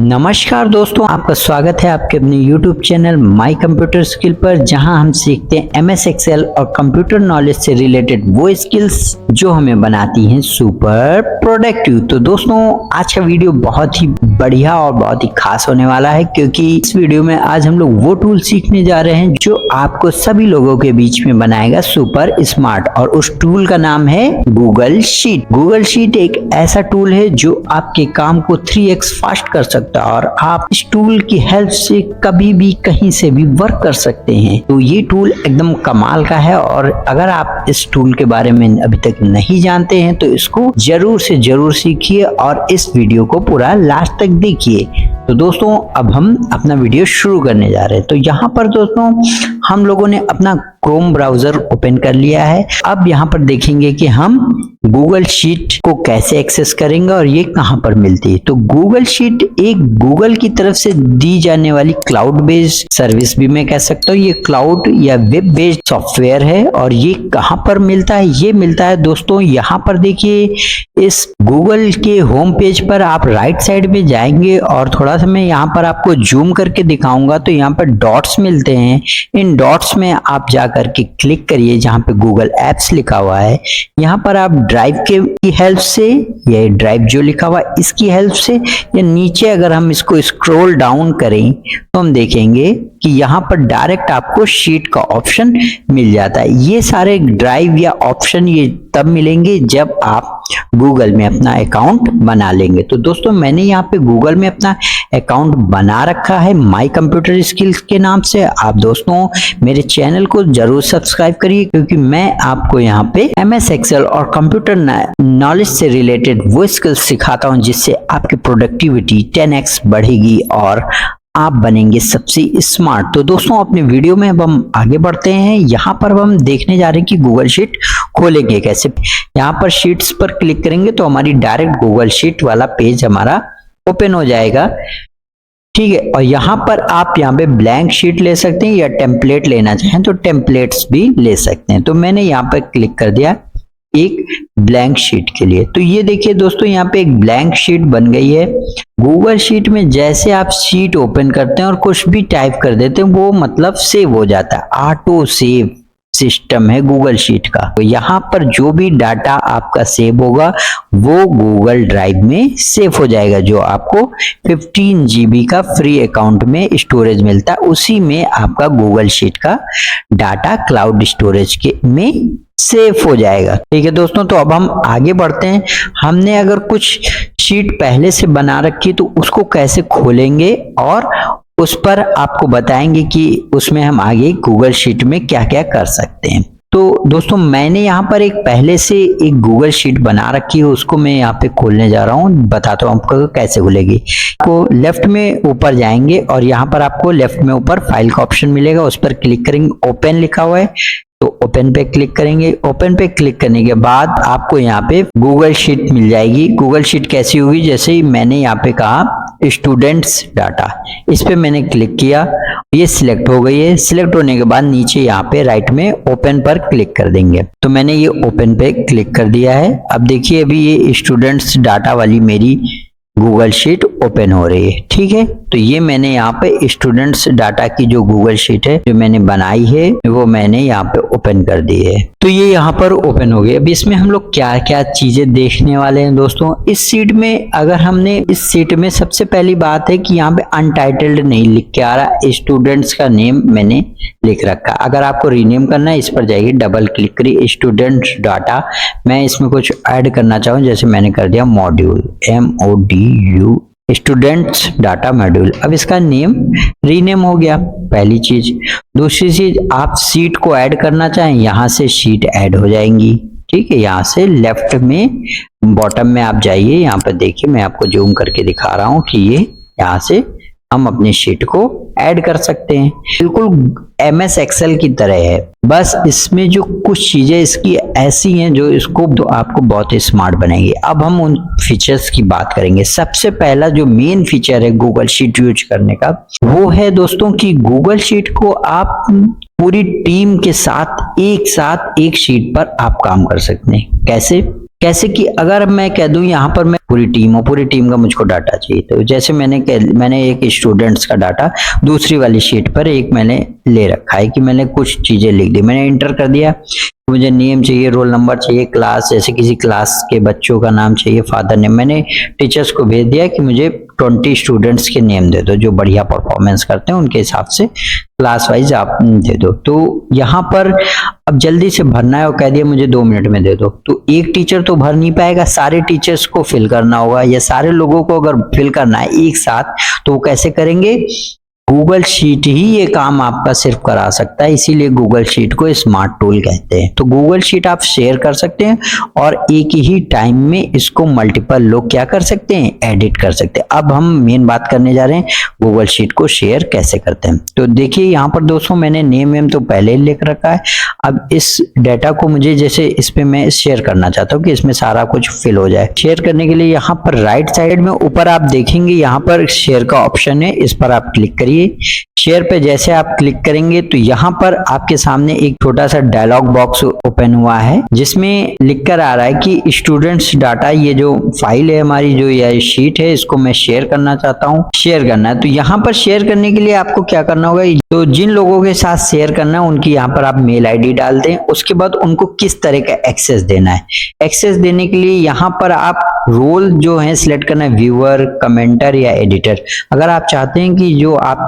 नमस्कार दोस्तों, आपका स्वागत है आपके अपने YouTube channel my computer skill पर, जहां हम सीखते हैं MS एक्सेल और कंप्यूटर नॉलेज से रिलेटेड वो स्किल्स जो हमें बनाती हैं सुपर प्रोडक्टिव। तो दोस्तों, आज का वीडियो बहुत ही बढ़िया और बहुत ही खास होने वाला है, क्योंकि इस वीडियो में आज हम लोग वो टूल सीखने जा रहे हैं जो आपको सभी लोगों के बीच में बनाएगा सुपर स्मार्ट। और उस टूल का नाम है गूगल शीट। गूगल शीट एक ऐसा टूल है जो आपके काम को 3x फास्ट कर सकता है और आप इस टूल की हेल्प से कभी भी कहीं से भी वर्क कर सकते हैं। तो ये टूल एकदम कमाल का है, और अगर आप इस टूल के बारे में अभी तक नहीं जानते हैं तो इसको जरूर से जरूर सीखिए और इस वीडियो को पूरा लास्ट तक देखिए। तो दोस्तों, अब हम अपना वीडियो शुरू करने जा रहे हैं। तो यहाँ पर दोस्तों, हम लोगों ने अपना क्रोम ब्राउजर ओपन कर लिया है। अब यहाँ पर देखेंगे कि हम गूगल शीट को कैसे एक्सेस करेंगे और ये कहाँ पर मिलती है। तो गूगल शीट एक गूगल की तरफ से दी जाने वाली क्लाउड बेस्ड सर्विस भी मैं कह सकता हूँ। ये क्लाउड या वेब बेस्ड सॉफ्टवेयर है। और ये कहाँ पर मिलता है? ये मिलता है दोस्तों, यहाँ पर देखिए, इस गूगल के होम पेज पर आप राइट साइड में जाएंगे और थोड़ा सा मैं यहाँ पर आपको जूम करके दिखाऊंगा। तो यहाँ पर डॉट्स मिलते हैं। इन डॉट्स में आप जा करके क्लिक करिए जहाँ पे गूगल एप्स लिखा हुआ है। यहाँ पर आप ड्राइव की हेल्प से, ये ड्राइव जो लिखा हुआ है इसकी हेल्प से, या नीचे अगर हम इसको स्क्रॉल डाउन करें तो हम देखेंगे कि यहाँ पर डायरेक्ट आपको शीट का ऑप्शन मिल जाता है। ये सारे ड्राइव या ऑप्शन ये तब मिलेंगे जब आप गूगल में अपना अकाउंट बना लेंगे। तो दोस्तों, मैंने यहाँ पे गूगल में अपना अकाउंट बना रखा है माई कंप्यूटर स्किल्स के नाम से। आप दोस्तों मेरे चैनल को जरूर सब्सक्राइब करिए, क्योंकि मैं आपको यहाँ पे MS एक्सेल और कंप्यूटर नॉलेज से रिलेटेड वो स्किल्स सिखाता हूँ जिससे आपकी प्रोडक्टिविटी 10x बढ़ेगी और आप बनेंगे सबसे स्मार्ट। तो दोस्तों, अपने वीडियो में अब हम आगे बढ़ते हैं। यहाँ पर हम देखने जा रहे हैं कि गूगल शीट खोलेंगे कैसे। यहाँ पर शीट्स पर क्लिक करेंगे तो हमारी डायरेक्ट गूगल शीट वाला पेज हमारा ओपन हो जाएगा। ठीक है, और यहाँ पर आप यहाँ पे ब्लैंक शीट ले सकते हैं या टेम्पलेट लेना चाहें तो टेम्पलेट्स भी ले सकते हैं। तो मैंने यहाँ पर क्लिक कर दिया एक ब्लैंक शीट के लिए। तो ये देखिए दोस्तों, यहाँ पे एक ब्लैंक शीट बन गई है। गूगल शीट में जैसे आप शीट ओपन करते हैं और कुछ भी टाइप कर देते हैं, वो मतलब सेव हो जाता है। ऑटो सेव सिस्टम है गूगल शीट का। तो यहाँ पर जो भी डाटा आपका सेव होगा वो गूगल ड्राइव में सेव हो जाएगा। जो आपको 15 GB का फ्री अकाउंट में स्टोरेज मिलता है, उसी में आपका गूगल शीट का डाटा क्लाउड स्टोरेज के में सेव हो जाएगा। ठीक है दोस्तों, तो अब हम आगे बढ़ते हैं। हमने अगर कुछ शीट पहले से बना रखी तो उसको कैसे खोलेंगे और उस पर आपको बताएंगे कि उसमें हम आगे गूगल शीट में क्या क्या कर सकते हैं। तो दोस्तों, मैंने यहाँ पर एक पहले से एक गूगल शीट बना रखी है, उसको मैं यहाँ पे खोलने जा रहा हूँ। बताता हूँ आपको कैसे खुलेगी। आपको लेफ्ट में ऊपर जाएंगे और यहाँ पर आपको लेफ्ट में ऊपर फाइल का ऑप्शन मिलेगा, उस पर क्लिक करेंगे। ओपन लिखा हुआ है तो ओपन पे क्लिक करेंगे। ओपन पे क्लिक करने के बाद आपको यहाँ पे गूगल शीट मिल जाएगी। गूगल शीट कैसी होगी? जैसे ही मैंने यहाँ पे कहा स्टूडेंट्स डाटा, इस पे मैंने क्लिक किया, ये सिलेक्ट हो गई है। सिलेक्ट होने के बाद नीचे यहाँ पे राइट में ओपन पर क्लिक कर देंगे। तो मैंने ये ओपन पे क्लिक कर दिया है। अब देखिए, अभी ये स्टूडेंट्स डाटा वाली मेरी गूगल शीट ओपन हो रही है। ठीक है, तो ये मैंने यहाँ पे स्टूडेंट्स डाटा की जो गूगल शीट है जो मैंने बनाई है वो मैंने यहाँ पे ओपन कर दी है। तो ये यहाँ पर ओपन हो गई। अब इसमें हम लोग क्या क्या चीजें देखने वाले हैं दोस्तों। इस शीट में अगर हमने इस शीट में सबसे पहली बात है कि यहाँ पे अनटाइटल्ड नहीं लिख के आ रहा, स्टूडेंट्स का नेम मैंने लिख रखा। अगर आपको रीनेम करना है, इस पर जाइए, डबल क्लिक करिए, स्टूडेंट्स डाटा। मैं इसमें कुछ ऐड करना चाहूँ, जैसे मैंने कर दिया module, MODU, students data module. अब इसका नेम रीनेम हो गया, पहली चीज। दूसरी चीज, आप शीट को ऐड करना चाहें, यहाँ से शीट ऐड हो जाएंगी। ठीक है, यहाँ से लेफ्ट में बॉटम में आप जाइए, यहाँ पर देखिए, मैं आपको जूम करके दिखा रहा हूँ कि ये यहाँ से हम अपनी शीट को ऐड कर सकते हैं। बिल्कुल MS एक्सेल की तरह है, बस इसमें जो कुछ चीजें इसकी ऐसी हैं जो इसको तो आपको बहुत ही स्मार्ट बनाएंगे। अब हम उन फीचर्स की बात करेंगे। सबसे पहला जो मेन फीचर है गूगल शीट यूज करने का, वो है दोस्तों कि गूगल शीट को आप पूरी टीम के साथ एक शीट पर आप काम कर सकते हैं। कैसे? कैसे कि अगर मैं कह दूं यहाँ पर मैं पूरी टीम हूँ, पूरी टीम का मुझको डाटा चाहिए, तो जैसे मैंने एक स्टूडेंट्स का डाटा दूसरी वाली शीट पर एक मैंने ले रखा है कि मैंने कुछ चीजें लिख दी, मैंने इंटर कर दिया, मुझे नेम चाहिए, रोल नंबर चाहिए, क्लास, जैसे किसी क्लास के बच्चों का नाम चाहिए, फादर नेम। मैंने टीचर्स को भेज दिया कि मुझे 20 स्टूडेंट्स के नेम दे दो जो बढ़िया परफॉर्मेंस करते हैं, उनके हिसाब से क्लास वाइज आप दे दो। तो यहाँ पर अब जल्दी से भरना है और कह दिया मुझे 2 मिनट में दे दो, तो एक टीचर तो भर नहीं पाएगा, सारे टीचर्स को फिल करना होगा, या सारे लोगों को अगर फिल करना है एक साथ तो वो कैसे करेंगे? गूगल शीट ही ये काम आपका सिर्फ करा सकता है, इसीलिए गूगल शीट को स्मार्ट टूल कहते हैं। तो गूगल शीट आप शेयर कर सकते हैं और एक ही टाइम में इसको मल्टीपल लोग क्या कर सकते हैं? एडिट कर सकते हैं। अब हम मेन बात करने जा रहे हैं गूगल शीट को शेयर कैसे करते हैं। तो देखिए यहाँ पर दोस्तों मैंने नेम वेम तो पहले ही लिख रखा है। अब इस डाटा को मुझे जैसे इस पे मैं शेयर करना चाहता हूँ कि इसमें सारा कुछ फिल हो जाए। शेयर करने के लिए यहाँ पर राइट साइड में ऊपर आप देखेंगे यहाँ पर शेयर का ऑप्शन है, इस पर आप क्लिक करिए। शेयर पे जैसे आप क्लिक करेंगे तो यहाँ पर आपके सामने एक छोटा सा डायलॉग बॉक्स ओपन हुआ है जिसमें लिखकर आ रहा है कि स्टूडेंट्स डाटा, ये जो फाइल है हमारी, जो यह शीट है, इसको मैं शेयर करना चाहता हूँ, शेयर करना है। तो यहाँ पर शेयर करने के लिए आपको क्या करना होगा, तो जिन लोगों के साथ शेयर करना है उनकी यहाँ पर आप मेल आईडी डाल दें। उसके बाद उनको किस तरह का एक्सेस देना है, एक्सेस देने के लिए यहाँ पर आप रोल जो है सिलेक्ट करना है, व्यूअर, कमेंटर या एडिटर। अगर आप चाहते हैं कि जो आपके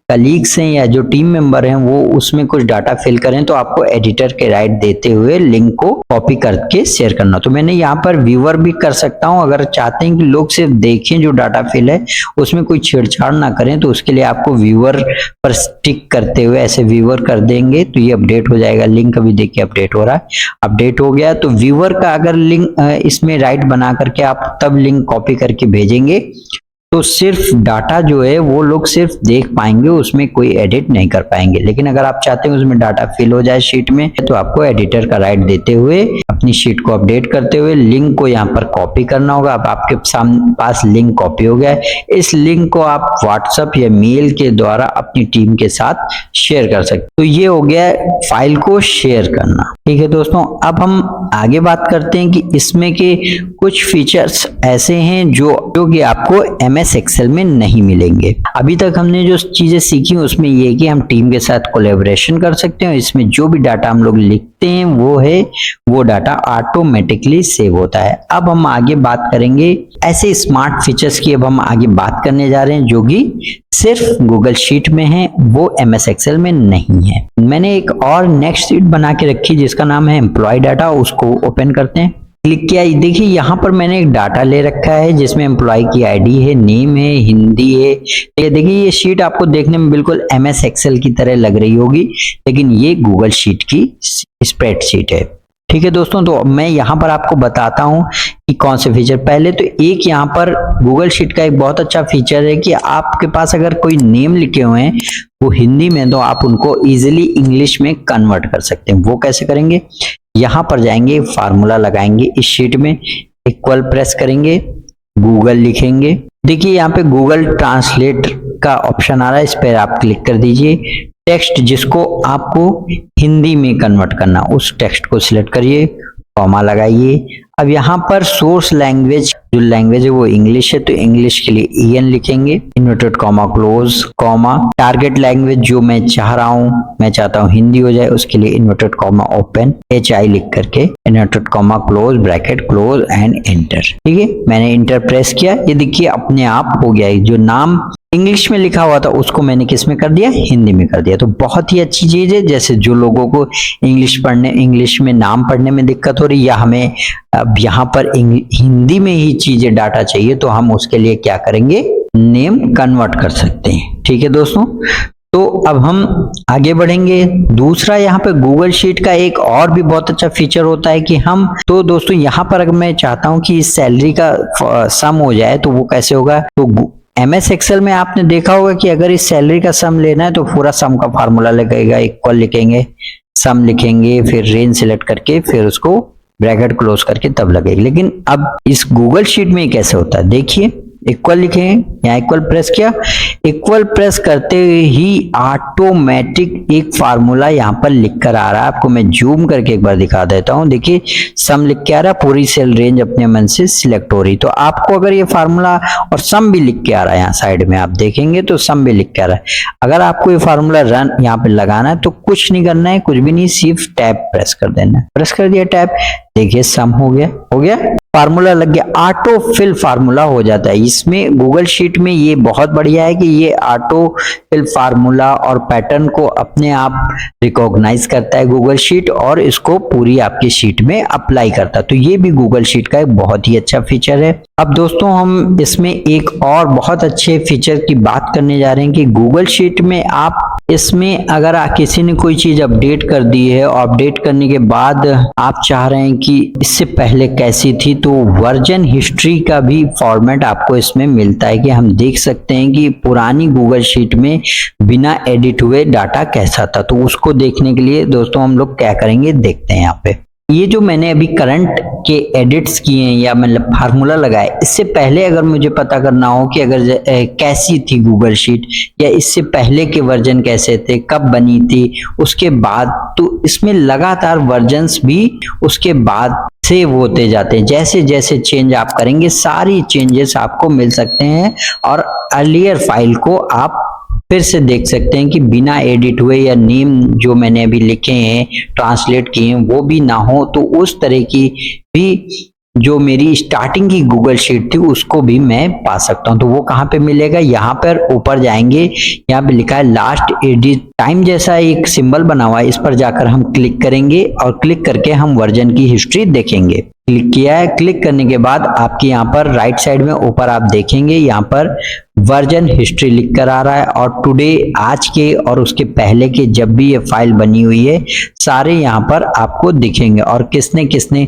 कलीग्स हैं या जो टीम मेंबर हैं वो उसमें कुछ डाटा फिल करें तो आपको एडिटर के राइट देते हुए लिंक को कॉपी करके शेयर करना। तो मैंने यहाँ पर व्यूअर भी कर सकता हूँ। अगर चाहते हैं कि लोग सिर्फ देखें जो डाटा फिल है, उसमें कोई छेड़छाड़ ना करें, तो उसके लिए आपको व्यूअर पर टिक करते हुए ऐसे व्यूअर कर देंगे तो ये अपडेट हो जाएगा। लिंक अभी देखिए अपडेट हो रहा है, अपडेट हो गया। तो व्यूअर का अगर लिंक इसमें राइट बना करके आप तब लिंक कॉपी करके भेजेंगे तो सिर्फ डाटा जो है वो लोग सिर्फ देख पाएंगे, उसमें कोई एडिट नहीं कर पाएंगे। लेकिन अगर आप चाहते हैं उसमें डाटा फिल हो जाए शीट में, तो आपको एडिटर का राइट देते हुए अपनी शीट को अपडेट करते हुए लिंक को यहाँ पर कॉपी करना होगा। अब आपके पास लिंक कॉपी हो गया है। इस लिंक को आप व्हाट्सएप या मेल के द्वारा अपनी टीम के साथ शेयर कर सकते। तो ये हो गया फाइल को शेयर करना। ठीक है दोस्तों, अब हम आगे बात करते हैं कि इसमें के कुछ फीचर्स ऐसे हैं जो कि आपको MS एक्सेल में नहीं मिलेंगे। अभी तक हमने जो चीजें सीखी उसमें ये है कि हम टीम के साथ कोलैबोरेशन कर सकते हैं। इसमें जो भी डाटा हम लोग लिखते हैं वो डाटा ऑटोमेटिकली सेव होता है। अब हम आगे बात करेंगे ऐसे स्मार्ट फीचर्स की। अब हम आगे बात करने जा रहे हैं जो कि सिर्फ गूगल शीट में है, वो MS एक्सेल में नहीं है। मैंने एक और नेक्स्ट शीट बना के रखी जिसका नाम है एम्प्लॉय डाटा। उसको ओपन करते हैं, क्लिक किया। देखिए यहाँ पर मैंने एक डाटा ले रखा है जिसमें एम्प्लॉय की आईडी है, नेम है, हिंदी है। ये देखिए ये शीट आपको देखने में बिल्कुल MS एक्सेल की तरह लग रही होगी, लेकिन ये गूगल शीट की स्प्रेडशीट है। ठीक है दोस्तों, तो मैं यहाँ पर आपको बताता हूँ कि कौन से फीचर। पहले तो एक यहाँ पर गूगल शीट का एक बहुत अच्छा फीचर है कि आपके पास अगर कोई नेम लिखे हुए हैं वो हिंदी में, तो आप उनको इजीली इंग्लिश में कन्वर्ट कर सकते हैं। वो कैसे करेंगे, यहाँ पर जाएंगे, फार्मूला लगाएंगे, इस शीट में इक्वल प्रेस करेंगे, गूगल लिखेंगे। देखिए यहाँ पे गूगल ट्रांसलेट का ऑप्शन आ रहा है, इस पर आप क्लिक कर दीजिए। टेक्स्ट जिसको आपको हिंदी में कन्वर्ट करना, उस टेक्स्ट को सिलेक्ट करिए, कॉमा लगाइए। अब यहाँ पर सोर्स लैंग्वेज, जो लैंग्वेज है वो इंग्लिश है, तो इंग्लिश के लिए EN लिखेंगे, inverted comma close comma. Target language जो मैं चाह रहा हूँ, मैं चाहता हूँ हिंदी हो जाए, उसके लिए इन्वर्टेड कॉमा ओपन HI लिख करके inverted comma close bracket close and enter. ठीक है, मैंने इंटर प्रेस किया। ये देखिए अपने आप हो गया। जो नाम इंग्लिश में लिखा हुआ था उसको मैंने किस में कर दिया, हिंदी में कर दिया। तो बहुत ही अच्छी चीज है। जैसे जो लोगों को इंग्लिश में नाम पढ़ने में दिक्कत हो रही, या हमें अब यहाँ पर हिंदी में ही चीजें डाटा चाहिए, तो हम उसके लिए क्या करेंगे, नेम कन्वर्ट कर सकते हैं। ठीक है दोस्तों, तो अब हम आगे बढ़ेंगे। दूसरा यहाँ पे गूगल शीट का एक और भी बहुत अच्छा फीचर होता है कि हम, तो दोस्तों यहाँ पर अगर मैं चाहता हूँ कि सैलरी का सम हो जाए तो वो कैसे होगा, तो MS एक्सेल में आपने देखा होगा कि अगर इस सैलरी का सम लेना है तो पूरा सम का फार्मूला लगेगा, इक्वल लिखेंगे, सम लिखेंगे, फिर रेंज सिलेक्ट करके फिर उसको ब्रैकेट क्लोज करके तब लगेगा। लेकिन अब इस गूगल शीट में कैसे होता है, देखिए इक्वल लिखें, यहाँ इक्वल प्रेस किया, इक्वल प्रेस करते ही ऑटोमेटिक एक फार्मूला यहाँ पर लिख कर आ रहा है। आपको मैं जूम करके एक बार दिखा देता हूँ। देखिए सम लिख के आ रहा है, पूरी सेल रेंज अपने मन से सिलेक्ट हो रही। तो आपको अगर ये फार्मूला और सम भी लिख के आ रहा है, यहाँ साइड में आप देखेंगे तो सम भी लिख के आ रहा है। अगर आपको ये फार्मूला रन यहाँ पे लगाना है तो कुछ नहीं करना है, कुछ भी नहीं, सिर्फ टैब प्रेस कर देना है। प्रेस कर दिया टैब, देखिए सम हो गया, फार्मूला लग गया, ऑटो फिल फार्मूला हो जाता है। इसमें गूगल शीट में ये बहुत बढ़िया है कि ये ऑटो फिल फार्मूला और पैटर्न को अपने आप रिकॉग्नाइज करता है गूगल शीट, और इसको पूरी आपकी शीट में अप्लाई करता है। तो ये भी गूगल शीट का एक बहुत ही अच्छा फीचर है। अब दोस्तों हम इसमें एक और बहुत अच्छे फीचर की बात करने जा रहे हैं कि गूगल शीट में आप इसमें अगर किसी ने कोई चीज अपडेट कर दी है और अपडेट करने के बाद आप चाह रहे हैं कि इससे पहले कैसी थी, तो वर्जन हिस्ट्री का भी फॉर्मेट आपको इसमें मिलता है कि हम देख सकते हैं कि पुरानी गूगल शीट में बिना एडिट हुए डाटा कैसा था। तो उसको देखने के लिए दोस्तों हम लोग क्या करेंगे, देखते हैं। यहाँ पे ये जो मैंने अभी करंट के एडिट्स किए हैं या मतलब फार्मूला लगाया, इससे पहले अगर मुझे पता करना हो कि अगर कैसी थी गूगल शीट या इससे पहले के वर्जन कैसे थे, कब बनी थी, उसके बाद, तो इसमें लगातार वर्जन्स भी उसके बाद सेव होते जाते हैं। जैसे जैसे चेंज आप करेंगे सारी चेंजेस आपको मिल सकते हैं और अर्लियर फाइल को आप फिर से देख सकते हैं कि बिना एडिट हुए या नेम जो मैंने अभी लिखे हैं ट्रांसलेट किए हैं वो भी ना हो, तो उस तरह की भी जो मेरी स्टार्टिंग की गूगल शीट थी उसको भी मैं पा सकता हूं। तो वो कहाँ पे मिलेगा, यहाँ पर ऊपर जाएंगे, यहाँ पे लिखा है लास्ट एडिट टाइम जैसा एक सिंबल बना हुआ है, इस पर जाकर हम क्लिक करेंगे और क्लिक करके हम वर्जन की हिस्ट्री देखेंगे। क्लिक किया है, क्लिक करने के बाद आपके यहाँ पर राइट साइड में ऊपर आप देखेंगे यहाँ पर वर्जन हिस्ट्री लिख कर आ रहा है, और टुडे आज के और उसके पहले के जब भी ये फाइल बनी हुई है सारे यहाँ पर आपको दिखेंगे, और किसने किसने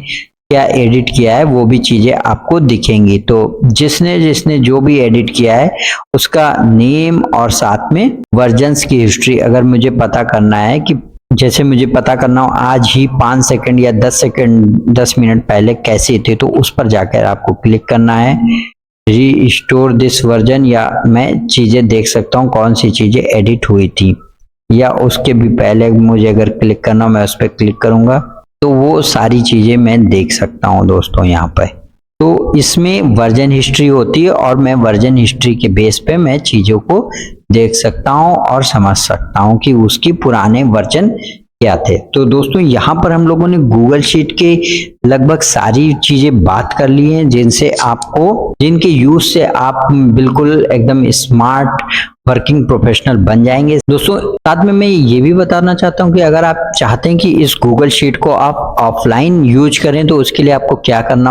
क्या एडिट किया है वो भी चीजें आपको दिखेंगी। तो जिसने जिसने जो भी एडिट किया है उसका नेम और साथ में वर्जन्स की हिस्ट्री अगर मुझे पता करना है कि जैसे मुझे पता करना हो आज ही 5 सेकंड या 10 मिनट पहले कैसे थे, तो उस पर जाकर आपको क्लिक करना है, रीस्टोर दिस वर्जन, या मैं चीजें देख सकता हूँ कौन सी चीजें एडिट हुई थी, या उसके भी पहले मुझे अगर क्लिक करना हो मैं उस पर क्लिक करूंगा तो वो सारी चीजें मैं देख सकता हूं दोस्तों यहाँ पे। तो इसमें वर्जन हिस्ट्री होती है और मैं वर्जन हिस्ट्री के बेस पे मैं चीजों को देख सकता हूं और समझ सकता हूं कि उसकी पुराने वर्जन क्या थे। तो दोस्तों यहाँ पर हम लोगों ने गूगल शीट के लगभग सारी चीजें बात कर ली हैं जिनके यूज से आप बिल्कुल एकदम स्मार्ट वर्किंग प्रोफेशनल बन जाएंगे। दोस्तों साथ में मैं ये भी बताना चाहता हूँ कि अगर आप चाहते हैं कि इस गूगल शीट को आप ऑफलाइन यूज करें तो उसके लिए आपको क्या करना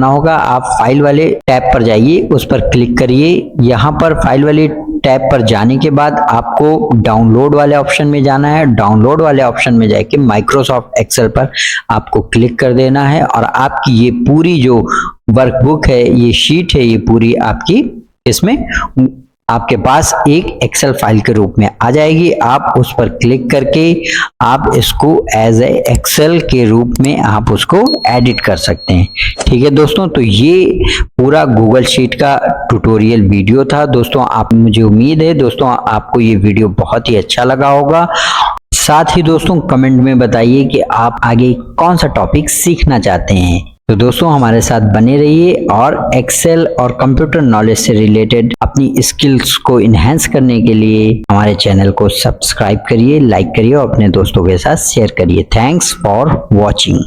होगा, आप फाइल वाले टैब पर जाइए, उस पर क्लिक करिए। यहाँ पर फाइल वाले टैब पर जाने के बाद आपको डाउनलोड वाले ऑप्शन में जाना है। डाउनलोड वाले ऑप्शन में जाके माइक्रोसॉफ्ट एक्सेल पर आपको क्लिक कर देना है और आपकी ये पूरी जो वर्कबुक है, ये शीट है, ये पूरी आपकी इसमें आपके पास एक एक्सेल फाइल के रूप में आ जाएगी। आप उस पर क्लिक करके आप इसको एज ए एक्सेल के रूप में आप उसको एडिट कर सकते हैं। ठीक है दोस्तों, तो ये पूरा गूगल शीट का ट्यूटोरियल वीडियो था। दोस्तों मुझे उम्मीद है दोस्तों आपको ये वीडियो बहुत ही अच्छा लगा होगा। साथ ही दोस्तों कमेंट में बताइए कि आप आगे कौन सा टॉपिक सीखना चाहते हैं। तो दोस्तों हमारे साथ बने रहिए और एक्सेल और कंप्यूटर नॉलेज से रिलेटेड अपनी स्किल्स को इन्हेंस करने के लिए हमारे चैनल को सब्सक्राइब करिए, लाइक करिए और अपने दोस्तों के साथ शेयर करिए। Thanks for watching.